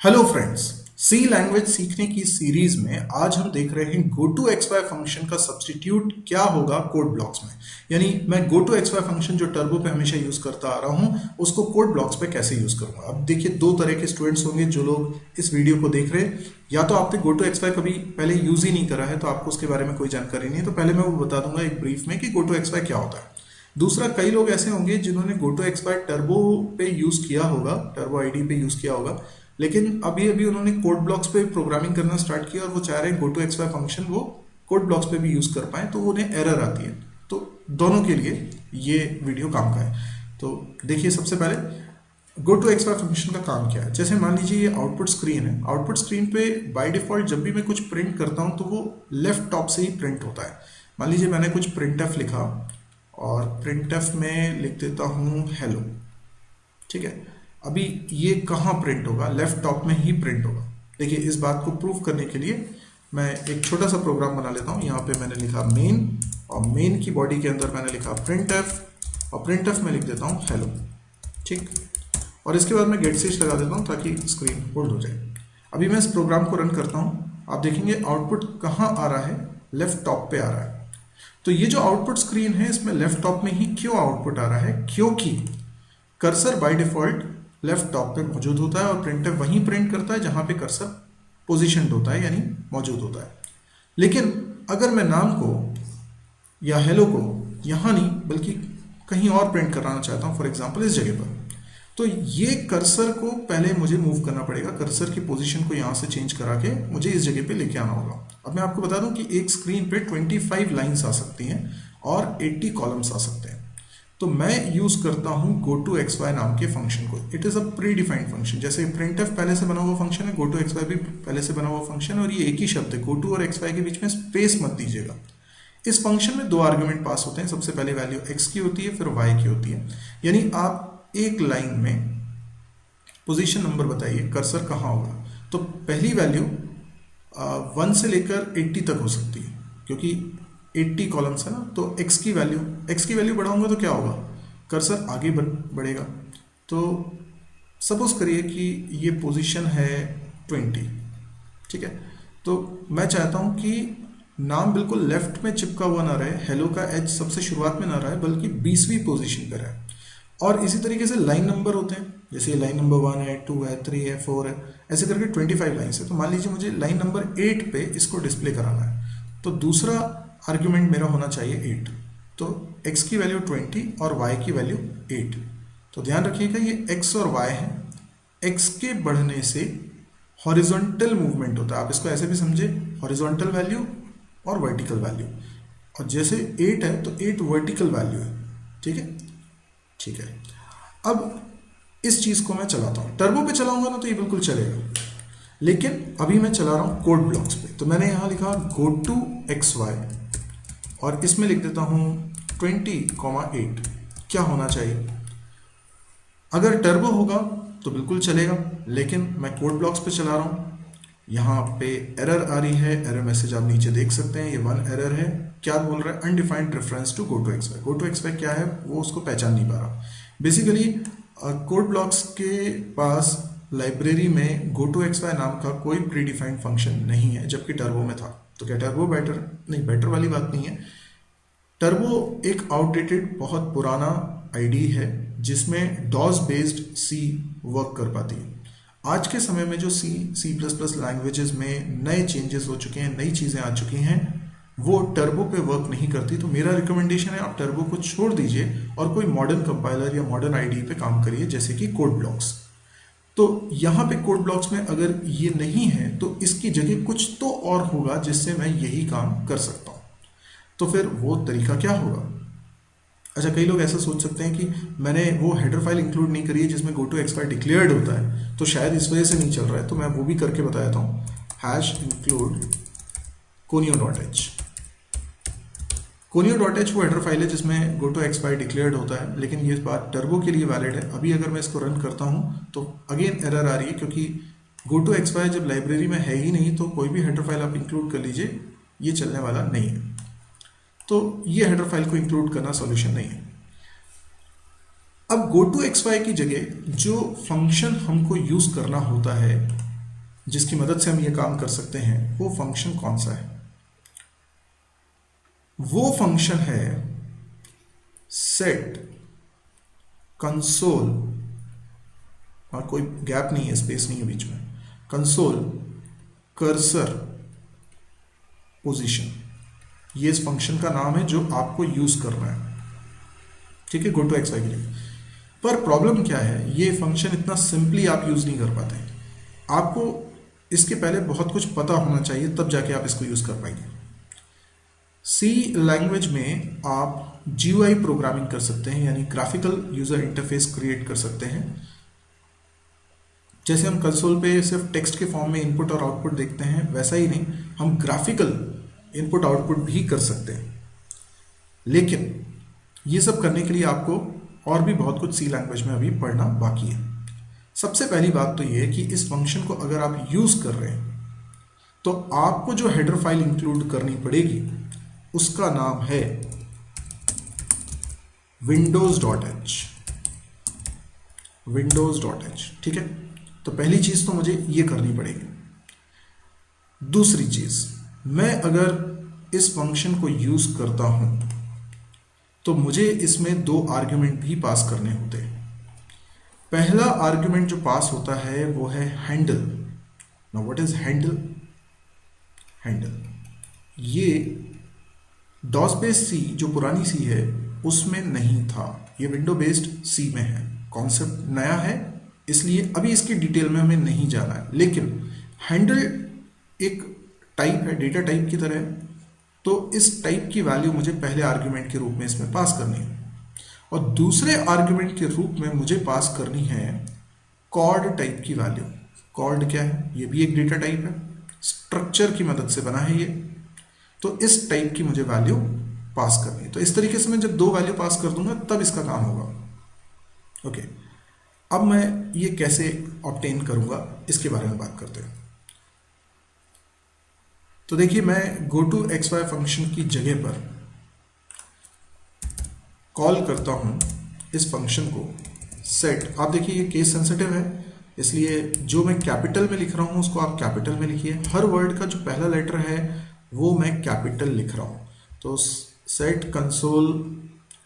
Hello friends, सी language सीखने की series में आज हम देख रहे हैं go to X Y function का सब्स्टिट्यूट क्या होगा कोड ब्लॉक्स में। यानी मैं go to X Y function जो टर्बो पे हमेशा यूज करता आ रहा हूं उसको कोड ब्लॉक्स पे कैसे यूज करूंगा। अब देखिए, दो तरह के स्टूडेंट्स होंगे जो लोग इस वीडियो को देख रहे हैं। या तो आपने गो टू एक्स वाई कभी पहले यूज ही नहीं करा है तो आपको उसके बारे में कोई जानकारी नहीं है, तो पहले मैं वो बता दूंगा एक ब्रीफ में कि गो टू एक्स वाई क्या होता है। दूसरा, कई लोग ऐसे होंगे जिन्होंने go to X Y turbo पे यूज किया होगा, टर्बो आईडी पे यूज किया होगा, लेकिन अभी अभी उन्होंने कोड ब्लॉक्स पे प्रोग्रामिंग करना स्टार्ट किया और वो चाह रहे हैं go to X Y function वो कोड ब्लॉक्स पे भी यूज कर पाए, तो उन्हें एरर आती है। तो दोनों के लिए ये वीडियो काम का है। तो देखिए, सबसे पहले go to X Y function का काम क्या है। जैसे मान लीजिए ये आउटपुट स्क्रीन है। आउटपुट स्क्रीन पे बाय डिफॉल्ट जब भी मैं कुछ प्रिंट करता हूँ तो वो लेफ्ट टॉप से ही प्रिंट होता है। मान लीजिए मैंने कुछ प्रिंटफ लिखा और प्रिंटफ में लिख देता हूँ हेलो। ठीक है, अभी ये कहाँ प्रिंट होगा? लेफ्ट टॉप में ही प्रिंट होगा। देखिए, इस बात को प्रूव करने के लिए मैं एक छोटा सा प्रोग्राम बना लेता हूँ। यहाँ पे मैंने लिखा मेन, और मेन की बॉडी के अंदर मैंने लिखा प्रिंटफ, और प्रिंटफ में लिख देता हूँ हेलो। ठीक, और इसके बाद मैं गेट स्विच लगा देता हूँ ताकि स्क्रीन होल्ड हो जाए। अभी मैं इस प्रोग्राम को रन करता हूँ, आप देखेंगे आउटपुट कहाँ आ रहा है? लेफ्ट टॉप पे आ रहा है। तो ये जो आउटपुट स्क्रीन है इसमें लेफ्ट टॉप में ही क्यों आउटपुट आ रहा है? क्योंकि cursor by default left top पे मौजूद होता है और प्रिंटर वहीं प्रिंट करता है जहां पे कर्सर पोजीशनड होता है, यानी मौजूद होता है। लेकिन अगर मैं नाम को या हेलो को यहां नहीं बल्कि कहीं और प्रिंट कराना चाहता हूं, फॉर एग्जांपल इस जगह पर, तो ये कर्सर को पहले मुझे मूव करना पड़ेगा। कर्सर की पोजीशन को यहां से चेंज करा के मुझे इस जगह पे लेके आना होगा। अब मैं आपको बता दूं कि एक स्क्रीन पे 25 लाइन्स आ सकती हैं और 80 कॉलम्स आ सकते हैं। तो मैं यूज करता हूं गो टू एक्स वाई नाम के फंक्शन को। It is a pre defined function. जैसे प्रिंटफ पहले से बना हुआ फंक्शन है, गो टू एक्स वाई भी पहले से बना हुआ फंक्शन है, और ये एक ही शब्द है। गो टू और एक्स वाई के बीच में स्पेस मत दीजिएगा। इस फंक्शन में दो आर्ग्यूमेंट पास होते हैं। सबसे पहले वैल्यू एक्स की होती है, फिर वाई की होती है। यानी आप एक लाइन में पोजीशन नंबर बताइए, कर्सर कहाँ होगा। तो पहली वैल्यू 1 से लेकर 80 तक हो सकती है, क्योंकि 80 कॉलम्स है ना। तो x की वैल्यू बढ़ाऊंगा तो क्या होगा? कर्सर आगे बढ़ेगा। तो सपोज करिए कि ये पोजीशन है 20। ठीक है, तो मैं चाहता हूं कि नाम बिल्कुल लेफ्ट में चिपका हुआ ना रहे, हेलो का एच सबसे शुरुआत में ना रहे, बल्कि 20वीं पोजीशन पर रहे। और इसी तरीके से लाइन नंबर होते हैं। जैसे लाइन नंबर 1 है, 2 है, 3 है, 4 है, ऐसे करके 25 लाइन्स है। तो मान लीजिए मुझे लाइन नंबर 8 पे इसको डिस्प्ले कराना है, तो दूसरा आर्ग्यूमेंट मेरा होना चाहिए 8। तो x की वैल्यू 20 और y की वैल्यू 8। तो ध्यान रखिएगा, ये x और y है। x के बढ़ने से हॉरिजॉन्टल मूवमेंट होता है। आप इसको ऐसे भी समझे, हॉरिजॉन्टल वैल्यू और वर्टिकल वैल्यू। और जैसे 8 है तो 8 वर्टिकल वैल्यू है। ठीक है, ठीक है। अब इस चीज को मैं चलाता हूं, टर्बो पे चलाऊंगा ना तो ये बिल्कुल चलेगा, लेकिन अभी मैं चला रहा हूं कोड ब्लॉक्स पे। तो मैंने यहां लिखा गो टू एक्स वाई और इसमें लिख देता हूं 20,8। क्या होना चाहिए? अगर टर्बो होगा तो बिल्कुल चलेगा, लेकिन मैं कोड ब्लॉक्स पे चला रहा हूं। यहाँ पे एरर आ रही है, एरर मैसेज आप नीचे देख सकते हैं। ये 1 एरर है। क्या बोल रहा है? Undefined reference to go to X Y. Go to X Y क्या है वो उसको पहचान नहीं पा रहा। बेसिकली कोड ब्लॉक्स के पास लाइब्रेरी में गो टू एक्स वाई नाम का कोई प्री डिफाइंड फंक्शन नहीं है, जबकि टर्बो में था। तो क्या टर्बो बेटर? नहीं, बेटर वाली बात नहीं है। टर्बो एक आउटडेटेड, बहुत पुराना आईडी है जिसमें डॉस बेस्ड सी वर्क कर पाती है। आज के समय में जो सी प्लस प्लस लैंग्वेजेस में नए चेंजेस हो चुके हैं, नई चीज़ें आ चुकी हैं, वो टर्बो पे वर्क नहीं करती। तो मेरा रिकमेंडेशन है आप टर्बो को छोड़ दीजिए और कोई मॉडर्न कंपाइलर या मॉडर्न आईडी पे काम करिए, जैसे कि कोड ब्लॉक्स। तो यहाँ पे कोड ब्लॉक्स में अगर ये नहीं है तो इसकी जगह कुछ तो और होगा जिससे मैं यही काम कर सकता हूँ। तो फिर वो तरीका क्या होगा? अच्छा, कई लोग ऐसा सोच सकते हैं कि मैंने वो हेडर फाइल इंक्लूड नहीं करी है जिसमें go to X Y declared होता है, तो शायद इस वजह से नहीं चल रहा है। तो मैं वो भी करके बता देता हूँ। Hash include conio.h। conio.h वो हेडर फाइल है जिसमें go to X Y declared होता है, लेकिन ये बात टर्बो के लिए वैलिड है। अभी अगर मैं इसको रन करता हूँ तो अगेन एरर आ रही है, क्योंकि गो टू एक्स वाई जब लाइब्रेरी में है ही नहीं तो कोई भी हेडर फाइल आप इंक्लूड कर लीजिए, ये चलने वाला नहीं है। तो ये हेडर फाइल को इंक्लूड करना सॉल्यूशन नहीं है। अब गो टू एक्स वाई की जगह जो फंक्शन हमको यूज करना होता है जिसकी मदद से हम ये काम कर सकते हैं, वो फंक्शन कौन सा है? वो फंक्शन है सेट कंसोल, और कोई गैप नहीं है, स्पेस नहीं है बीच में, कंसोल कर्सर पोजीशन। ये इस फंक्शन का नाम है जो आपको यूज करना है, ठीक है, GoToXY के लिए। पर प्रॉब्लम क्या है, ये फंक्शन इतना सिंपली आप यूज नहीं कर पाते। आपको इसके पहले बहुत कुछ पता होना चाहिए, तब जाके आप इसको यूज कर पाएंगे। सी लैंग्वेज में आप GUI प्रोग्रामिंग कर सकते हैं, यानी ग्राफिकल यूजर इंटरफेस क्रिएट कर सकते हैं। जैसे हम कंसोल पे सिर्फ टेक्स्ट के फॉर्म में इनपुट और आउटपुट देखते हैं, वैसा ही नहीं, हम ग्राफिकल इनपुट आउटपुट भी कर सकते हैं। लेकिन ये सब करने के लिए आपको और भी बहुत कुछ सी लैंग्वेज में अभी पढ़ना बाकी है। सबसे पहली बात तो ये है कि इस फंक्शन को अगर आप यूज कर रहे हैं तो आपको जो हेडर फाइल इंक्लूड करनी पड़ेगी उसका नाम है windows.h। windows.h, ठीक है। तो पहली चीज तो मुझे ये करनी पड़ेगी। दूसरी चीज, मैं अगर इस फंक्शन को यूज करता हूं तो मुझे इसमें दो आर्ग्यूमेंट भी पास करने होते हैं। पहला आर्ग्यूमेंट जो पास होता है वो है handle. Now what is handle? Handle ये डॉस बेस्ड सी जो पुरानी सी है उसमें नहीं था, ये विंडो बेस्ड सी में है। कॉन्सेप्ट नया है, इसलिए अभी इसकी डिटेल में हमें नहीं जाना है। लेकिन हैंडल एक टाइप है, डेटा टाइप की तरह है, तो इस टाइप की वैल्यू मुझे पहले आर्ग्यूमेंट के रूप में इसमें पास करनी है, और दूसरे आर्ग्यूमेंट के रूप में मुझे पास करनी है कॉर्ड टाइप की वैल्यू। कॉर्ड क्या है? ये भी एक डेटा टाइप है, स्ट्रक्चर की मदद से बना है ये। तो इस टाइप की मुझे वैल्यू पास करनी है। तो इस तरीके से मैं जब दो वैल्यू पास कर दूंगा तब इसका काम होगा। ओके, अब मैं ये कैसे ऑब्टेन करूंगा इसके बारे में बात करते हैं। तो देखिए, मैं GoToXY फंक्शन की जगह पर कॉल करता हूं इस फंक्शन को सेट। आप देखिए ये केस सेंसिटिव है, इसलिए जो मैं कैपिटल में लिख रहा हूं उसको आप कैपिटल में लिखिए। हर वर्ड का जो पहला लेटर है वो मैं कैपिटल लिख रहा हूं। तो सेट कंसोल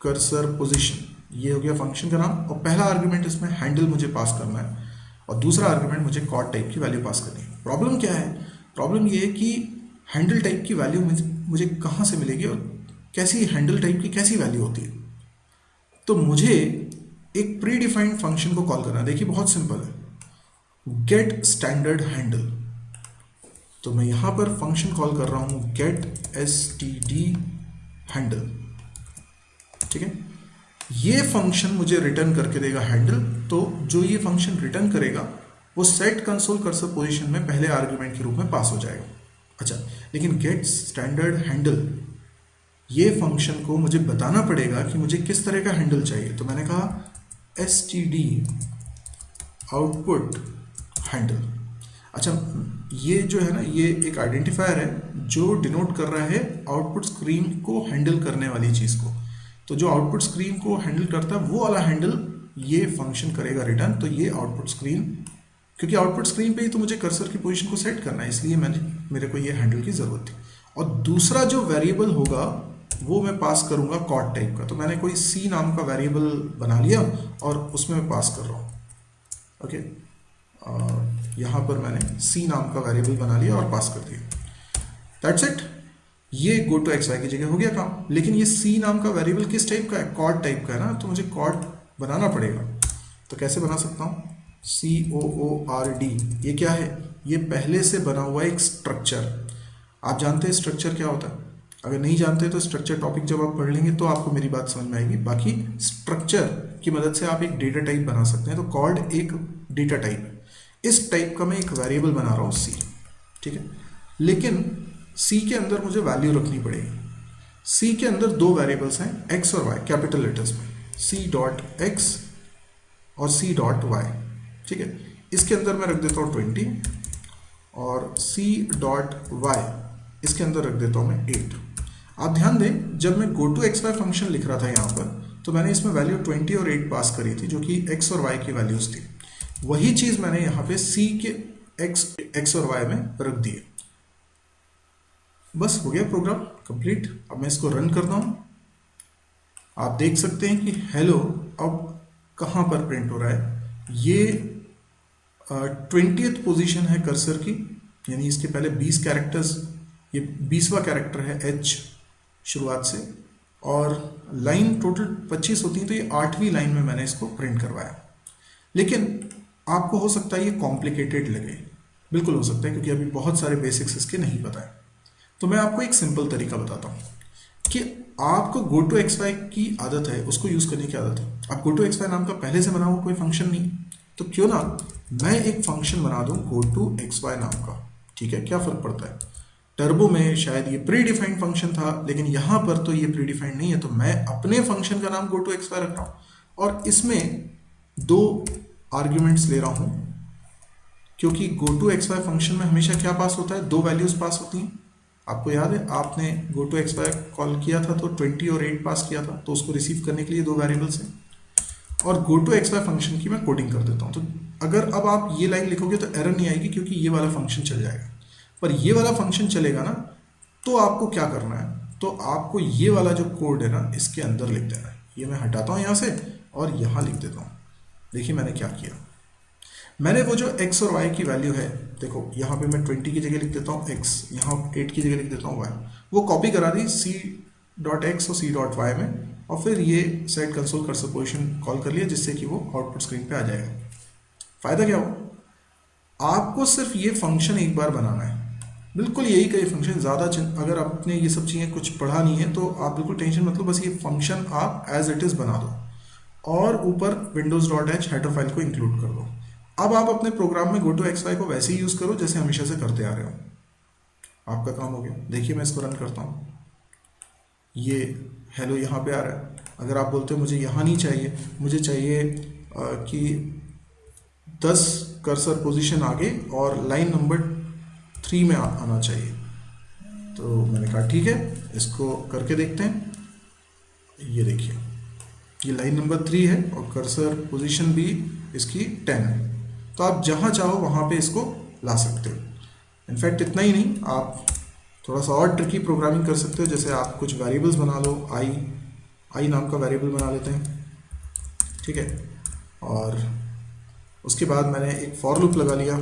कर्सर पोजीशन, ये हो गया फंक्शन का नाम, और पहला आर्ग्यूमेंट इसमें हैंडल मुझे पास करना है, और दूसरा आर्ग्यूमेंट मुझे कॉर्ड टाइप की वैल्यू पास करनी है। प्रॉब्लम क्या है? प्रॉब्लम ये है कि हैंडल टाइप की वैल्यू मुझे कहाँ से मिलेगी, और कैसी हैंडल टाइप की कैसी वैल्यू होती है। तो मुझे एक प्री डिफाइंड फंक्शन को कॉल करना है। देखिए बहुत सिंपल है, गेट स्टैंडर्ड हैंडल। तो मैं यहां पर फंक्शन कॉल कर रहा हूं गेट std हैंडल, ठीक है। ये फंक्शन मुझे रिटर्न करके देगा हैंडल। तो जो ये फंक्शन रिटर्न करेगा वो सेट कंसोल कर्सर पोजीशन में पहले आर्ग्यूमेंट के रूप में पास हो जाएगा। अच्छा, लेकिन गेट स्टैंडर्ड हैंडल ये फंक्शन को मुझे बताना पड़ेगा कि मुझे किस तरह का हैंडल चाहिए। तो मैंने कहा std आउटपुट हैंडल। अच्छा, ये जो है ना, ये एक आइडेंटिफायर है जो डिनोट कर रहा है आउटपुट स्क्रीन को हैंडल करने वाली चीज को। तो जो आउटपुट स्क्रीन को हैंडल करता है वो वाला हैंडल ये फंक्शन करेगा रिटर्न। तो ये आउटपुट स्क्रीन, क्योंकि आउटपुट स्क्रीन पे ही तो मुझे कर्सर की पोजीशन को सेट करना है, इसलिए मेरे को ये हैंडल की जरूरत थी। और दूसरा जो वेरिएबल होगा वो मैं पास करूंगा कॉर्ड टाइप का। तो मैंने कोई सी नाम का वेरिएबल बना लिया और उसमें मैं पास कर रहा हूँ। ओके, यहाँ पर मैंने सी नाम का वेरिएबल बना लिया और पास कर दिया। That's it. ये GoToXY की जगह हो गया काम। लेकिन ये सी नाम का वेरिएबल किस टाइप का है? कॉर्ड टाइप का है ना, तो मुझे कॉर्ड बनाना पड़ेगा। तो कैसे बना सकता हूँ? COORD, ये क्या है? ये पहले से बना हुआ एक स्ट्रक्चर। आप जानते हैं स्ट्रक्चर क्या होता है? अगर नहीं जानते तो स्ट्रक्चर टॉपिक जब आप पढ़ लेंगे तो आपको मेरी बात समझ में आएगी। बाकी स्ट्रक्चर की मदद से आप एक डेटा टाइप बना सकते हैं। तो कॉर्ड एक डेटा टाइप है। इस टाइप का मैं एक वेरिएबल बना रहा हूँ सी, ठीक है। लेकिन सी के अंदर मुझे वैल्यू रखनी पड़ेगी। सी के अंदर दो वेरिएबल्स हैं, एक्स और वाई, कैपिटल लेटर्स में, C.x और C.y, ठीक है। इसके अंदर मैं रख देता हूँ 20 और C.y इसके अंदर रख देता हूँ मैं 8। आप ध्यान दें, जब मैं GoToXY फंक्शन लिख रहा था यहाँ पर, तो मैंने इसमें वैल्यू 20 और 8 पास करी थी, जो कि x और y की वैल्यूज थी। वही चीज मैंने यहाँ पे C के एक्स और वाई में रख दिए। बस हो गया प्रोग्राम कंप्लीट। अब मैं इसको रन करता हूँ। आप देख सकते हैं कि हेलो अब कहाँ पर प्रिंट हो रहा है। ये 20th पोजीशन है कर्सर की, यानी इसके पहले 20 कैरेक्टर्स, ये 20वां कैरेक्टर है एच शुरुआत से, और लाइन टोटल 25 होती है, तो ये 8वीं लाइन में मैंने इसको प्रिंट करवाया। लेकिन आपको हो सकता है ये कॉम्प्लिकेटेड लगे, बिल्कुल हो सकता है, क्योंकि अभी बहुत सारे बेसिक्स इसके नहीं पता है। तो मैं आपको एक सिंपल तरीका बताता हूँ कि आपको GoToXY की आदत है, उसको यूज़ करने की आदत है। अब GoToXY नाम का पहले से बना हुआ कोई फंक्शन नहीं, तो क्यों ना मैं एक फंक्शन बना दूँ GoToXY नाम का। ठीक है, क्या फ़र्क पड़ता है। टर्बो में शायद ये प्री डिफाइंड फंक्शन था, लेकिन यहाँ पर तो ये प्री डिफाइंड नहीं है, तो मैं अपने फंक्शन का नाम GoToXY रख रहा हूँ और इसमें 2 आर्ग्यूमेंट्स ले रहा हूँ, क्योंकि GoToXY फंक्शन में हमेशा क्या पास होता है, 2 वैल्यूज पास होती हैं। आपको याद है आपने GoToXY कॉल किया था तो 20 और 8 पास किया था, तो उसको रिसीव करने के लिए 2 वेरिएबल्स हैं। और GoToXY फंक्शन की मैं कोडिंग कर देता हूँ, तो अगर अब आप ये लाइन लिखोगे तो एरर नहीं आएगी, क्योंकि ये वाला फंक्शन चल जाएगा। पर ये वाला फंक्शन चलेगा ना, तो आपको क्या करना है, तो आपको ये वाला जो कोड है ना, इसके अंदर लिख देना है। ये मैं हटाता हूँ यहाँ से और यहाँ लिख देता हूँ। देखिए मैंने क्या किया, मैंने वो जो x और y की वैल्यू है, देखो यहाँ पे मैं 20 की जगह लिख देता हूँ x, यहाँ 8 की जगह लिख देता हूँ y, वो कॉपी करा दी c.x और c.y में, और फिर ये set console cursor position call कर लिया, जिससे कि वो आउटपुट स्क्रीन पे आ जाएगा। फायदा क्या हो, आपको सिर्फ ये फंक्शन एक बार बनाना है, बिल्कुल यही का ये फंक्शन। ज़्यादा अगर आपने ये सब चीज़ें कुछ पढ़ा नहीं है तो आप बिल्कुल टेंशन मत लो, बस ये फंक्शन आप एज इट इज़ बना दो और ऊपर windows.h हेडर फाइल को इंक्लूड कर दो। अब आप अपने प्रोग्राम में GoToXY को वैसे ही यूज़ करो जैसे हमेशा से करते आ रहे हो। आपका काम हो गया। देखिए मैं इसको रन करता हूँ, ये हेलो यहाँ पे आ रहा है। अगर आप बोलते हो मुझे यहाँ नहीं चाहिए, मुझे चाहिए कि 10 कर्सर पोजीशन आगे और लाइन नंबर 3 में आना चाहिए, तो मैंने कहा ठीक है, इसको करके देखते हैं। ये देखिए ये लाइन नंबर 3 है और कर्सर पोजीशन भी इसकी 10 है, तो आप जहाँ चाहो वहाँ पे इसको ला सकते हो। इनफैक्ट इतना ही नहीं, आप थोड़ा सा और ट्रिकी प्रोग्रामिंग कर सकते हो, जैसे आप कुछ वेरिएबल्स बना लो, आई नाम का वेरिएबल बना लेते हैं, ठीक है। और उसके बाद मैंने एक फॉर लूप लगा लिया,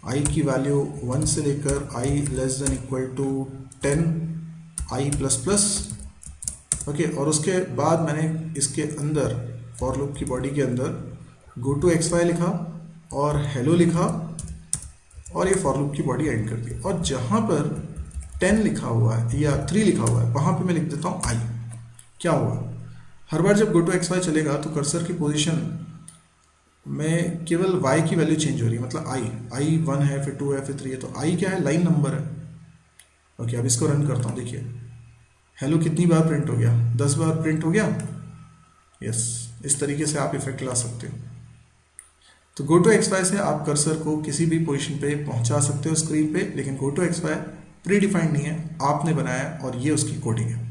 आई की वैल्यू 1 से लेकर i less than equal to 10 i plus plus, okay. और उसके बाद मैंने इसके अंदर फॉर लूप की बॉडी के अंदर GoToXY लिखा और हेलो लिखा और ये फॉर लूप की बॉडी एंड कर दी। और जहाँ पर 10 लिखा हुआ है या 3 लिखा हुआ है वहाँ पे मैं लिख देता हूँ आई। क्या हुआ, हर बार जब GoToXY चलेगा तो कर्सर की पोजीशन में केवल y की वैल्यू चेंज हो रही है, मतलब आई 1 है, फिर 2 है, फिर 3 है, तो आई क्या है, लाइन नंबर है, ओके। अब इसको रन करता हूँ, देखिए हेलो कितनी बार प्रिंट हो गया, 10 बार प्रिंट हो गया। यस, इस तरीके से आप इफेक्ट ला सकते हो। तो GoToXY से आप कर्सर को किसी भी पोजीशन पे पहुंचा सकते हो स्क्रीन पे, लेकिन GoToXY प्री डिफाइंड नहीं है, आपने बनाया और ये उसकी कोडिंग है।